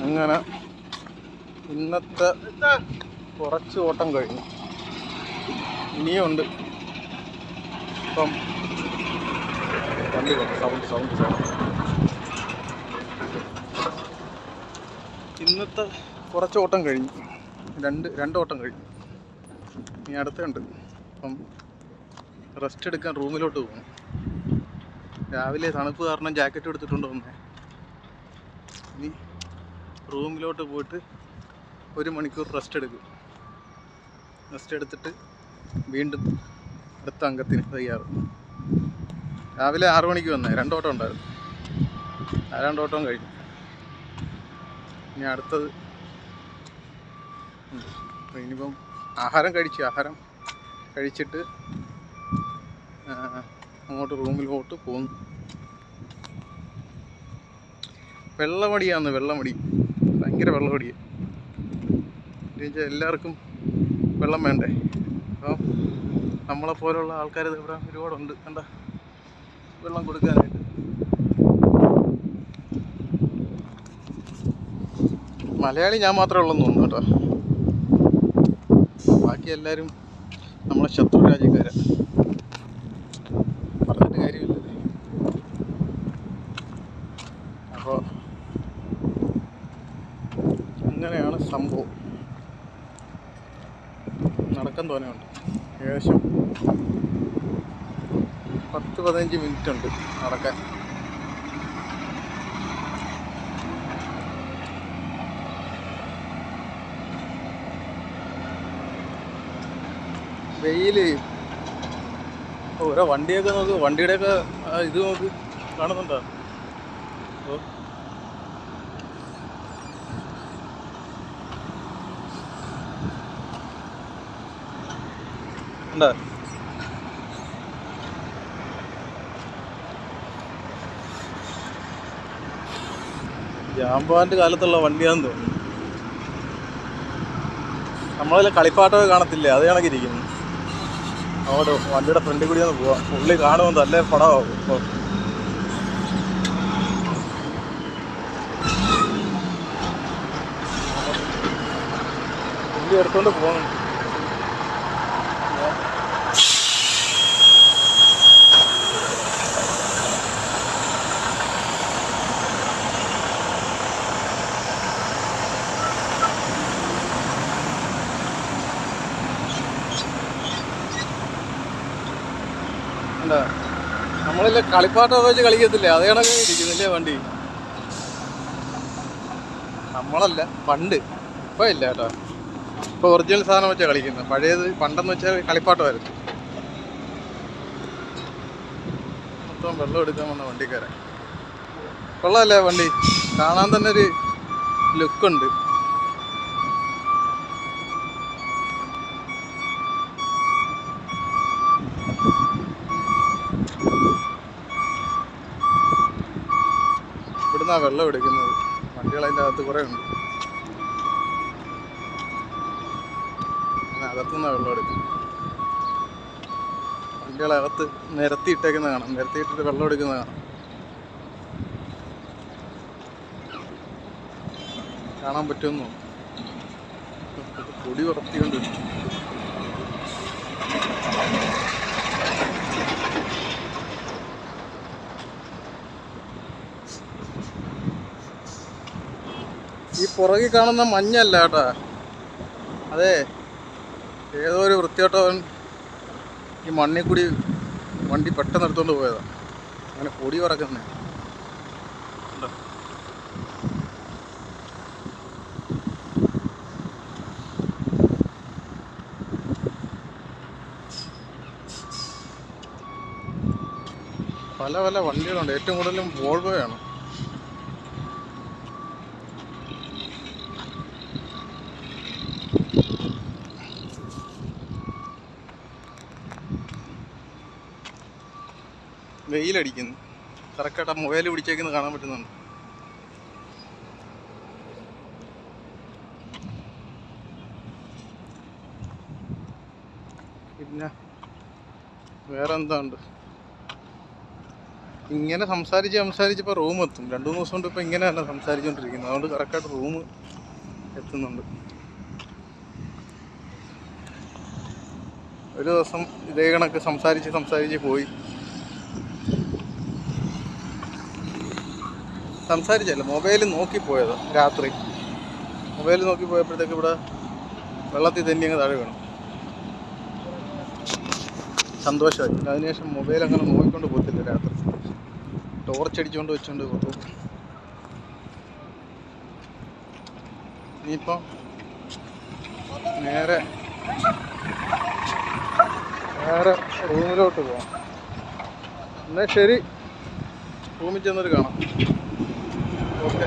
അങ്ങനെ ഇന്നത്തെ കുറച്ച് ഓട്ടം കഴിഞ്ഞു. ഇനിയുണ്ട്. ഇപ്പം വണ്ടി സൗണ്ട് ഇന്നത്തെ കുറച്ച് ഓട്ടം കഴിഞ്ഞു. രണ്ട് ഓട്ടം കഴിഞ്ഞു. ഇനി അടുത്തുണ്ട്. അപ്പം റെസ്റ്റ് എടുക്കാൻ റൂമിലോട്ട് പോകണം. രാവിലെ തണുപ്പ് കാരണം ജാക്കറ്റ് എടുത്തിട്ടുണ്ട് വന്നേ. ഇനി റൂമിലോട്ട് പോയിട്ട് 1 മണിക്കൂർ റെസ്റ്റ് എടുക്കും. റെസ്റ്റ് എടുത്തിട്ട് വീണ്ടും അടുത്ത അംഗത്തിന് തയ്യാറും. രാവിലെ 6 മണിക്ക് വന്നേ. 2 ഓട്ടം ഉണ്ടായിരുന്നു. ആ 2 ഓട്ടം കഴിഞ്ഞു. ഇനി അടുത്തത് ഉണ്ട്. അപ്പോൾ ഇനിയിപ്പം ആഹാരം കഴിച്ചിട്ട് അങ്ങോട്ട് റൂമിലോട്ട് പോകുന്നു. വെള്ളമടി ഭയങ്കര വെള്ളമടിയാണ്. എന്നുവെച്ചാൽ എല്ലാവർക്കും വെള്ളം വേണ്ടേ. അപ്പം നമ്മളെപ്പോലുള്ള ആൾക്കാർ ഇവിടെ ഒരുപാടുണ്ട്. കണ്ട വെള്ളം കൊടുക്കാനായിട്ട്. മലയാളി ഞാൻ മാത്രമേ ഉള്ളെന്ന് തോന്നുന്നു കേട്ടോ. ബാക്കി എല്ലാവരും നമ്മളെ ശത്രു രാജ്യക്കാരാണ്. പറഞ്ഞിട്ട് കാര്യമില്ല. അപ്പോൾ അങ്ങനെയാണ് സംഭവം. നടക്കാൻ തോനെയുണ്ട്. ഏകദേശം 10-15 മിനിറ്റ് ഉണ്ട് നടക്കാൻ. വെയില് ഓരോ വണ്ടിയൊക്കെ നോക്ക്. വണ്ടിയുടെയൊക്കെ ഇത് നോക്ക്. കാണുന്നുണ്ടോ? ഓ എന്താ ജാമ്പാൻ്റെ കാലത്തുള്ള വണ്ടിയാന്ന് തോന്നുന്നു. നമ്മളതിൽ കളിപ്പാട്ടമൊക്കെ കാണത്തില്ലേ, അത് കണക്കിരിക്കുന്നു. അങ്ങോട്ട് വണ്ടിയുടെ ഫ്രണ്ടിൽ കൂടി ഒന്ന് പോവാം. പുള്ളി കാണുമ്പോൾ നല്ല പടമാവും. ഇപ്പോൾ പുള്ളി എടുത്തോണ്ട് പോകുന്നു. എന്താ നമ്മളില്ല കളിപ്പാട്ടമൊക്കെ വെച്ച് കളിക്കത്തില്ലേ, അത് കണക്കെ ഇരിക്കുന്നില്ലേ വണ്ടി. നമ്മളല്ല പണ്ട്, ഇപ്പോൾ ഇല്ല കേട്ടോ. ഇപ്പോൾ ഒറിജിനൽ സാധനം വെച്ചാൽ കളിക്കുന്നത്. പണ്ടെന്ന് വെച്ചാൽ കളിപ്പാട്ടമായിരുന്നു. മൊത്തം വെള്ളം എടുക്കാൻ വന്ന വണ്ടിക്കാരൻ. കൊള്ളാമല്ലേ വണ്ടി, കാണാൻ തന്നെ ഒരു ലുക്കുണ്ട്. ഇവിടുന്നാ വെള്ളം എടുക്കുന്നത്. വണ്ടികൾ അതിൻ്റെ അകത്ത് കുറേ ഉണ്ട്. അകത്തുനിന്നാണ് വെള്ളം എടുക്കുന്നത്. വണ്ടികളകത്ത് നിരത്തിയിട്ടേക്കുന്ന കാണാം. നിരത്തിയിട്ടിട്ട് വെള്ളം എടുക്കുന്ന കാണാം. കാണാൻ പറ്റുമെന്നോ? പൊടി ഉറത്തിക്കൊണ്ട് ഈ പുറകിൽ കാണുന്ന മഞ്ഞല്ല കേട്ടാ. അതെ, ഏതോ ഒരു വൃത്തികെട്ടവൻ ഈ മണ്ണിൽ കൂടി വണ്ടി പെട്ടെന്ന് എടുത്തുകൊണ്ട് പോയതാണ്. അങ്ങനെ പൊടി പറക്കുന്നേ. പല പല വണ്ടികളുണ്ട്. ഏറ്റവും കൂടുതലും വോൾവോയാണ്. വെയിലടിക്കുന്നു. കറക്റ്റായിട്ട് ആ മൊബൈൽ പിടിച്ചേക്കുന്നത് കാണാൻ പറ്റുന്നുണ്ട്. പിന്നെ വേറെ എന്താ ഉണ്ട്? ഇങ്ങനെ സംസാരിച്ച് ഇപ്പോൾ റൂം എത്തും. 2-3 ദിവസം കൊണ്ട് ഇപ്പോൾ ഇങ്ങനെ തന്നെ സംസാരിച്ചുകൊണ്ടിരിക്കുന്നത്. അതുകൊണ്ട് കറക്റ്റായിട്ട് റൂം എത്തുന്നുണ്ട്. ഒരു ദിവസം ഇതേ കണക്ക് സംസാരിച്ച് പോയി. സംസാരിച്ചല്ല, മൊബൈൽ നോക്കിപ്പോയത്. രാത്രി മൊബൈൽ നോക്കി പോയപ്പോഴത്തേക്ക് ഇവിടെ വെള്ളത്തിൽ തന്നെ അങ്ങ് താഴെ വീണു. സന്തോഷമായി. അതിനുശേഷം മൊബൈൽ അങ്ങനെ നോക്കിക്കൊണ്ട് പോകത്തില്ല. രാത്രി ടോർച്ച് അടിച്ചുകൊണ്ട് വെച്ചുകൊണ്ട് പോകും. ഇനിയിപ്പം നേരെ റൂമിലോട്ട് പോകാം. എന്നാൽ ശരി, റൂമിൽ ചെന്നിട്ട് കാണാം. ഓക്കെ.